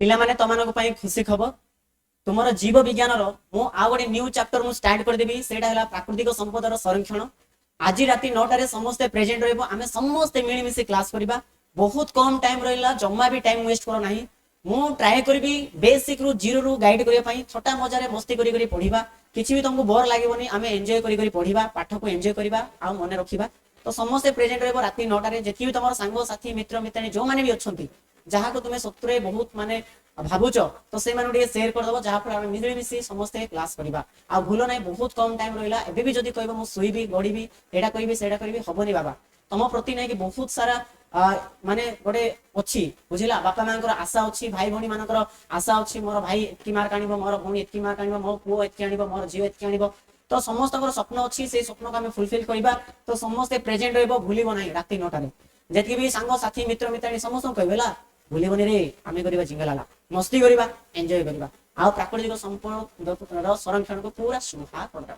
पिला माने तमनक पई खुशी खबर तुमर जीव विज्ञान रो मु आ गोटे न्यू चैप्टर मु स्टार्ट कर देबी सेटा हला प्राकृतिक संपद रो संरक्षण। आज राति 9 रे समस्त प्रेजेंट रहबो आमे समस्त मिली मिसी क्लास करबा। बहुत कम टाइम रहिला जम्मा भी टाइम वेस्ट करो नाही। मु ट्राई करबी बेसिक रु जीरो रु गाइड करिया पई छोटा मजा रे मस्ती करी करी पढिबा। किछि भी तुमको बोर लागेबोनी आमे एन्जॉय करी करी पढिबा पाठ को एन्जॉय करबा आ मने रखिबा। तो समस्त प्रेजेंट रहबो राति 9 रे जेति भी तमर संग साथी मित्र मित्रानी जो माने भी अछंती जहा को तुमे सत्रे बहुत माने भावुच तो से माने शेयर कर दबो जहा पर हम मिली मिसी समस्त क्लास करबा। आ भूल नाही बहुत कम टाइम रहिला एबे भी जदी कहबो मु सुईबी गडीबी एडा करबी सेडा करबी हबोनी बाबा तम प्रति नाही कि बहुत सारा माने गोटे अछि बुझिला बापा मानकर आशा अछि भाई भणी मानकर आशा अछि मोर भाई एतकी मार्क आनिबो मोर भणी एतकी मार्क आनिबो मोर पुओ एतकी आनिबो मोर झियो एतकी आनिबो। तो समस्त स्वप्न अछि से स्वप्न को हम फुलफिल करबा। तो समस्त प्रेजेंट रहबो भूलिबो नाही राति 9 रे जेतकी भी सांग साथी मित्र मित्रानी समस्त कहबेला भूलिबोनी रे आमे करबा जिंगलाला मस्ती करबा एन्जॉय करबा आ प्राकृतिक संपद रो संरक्षण को पूरा सुहा करबा।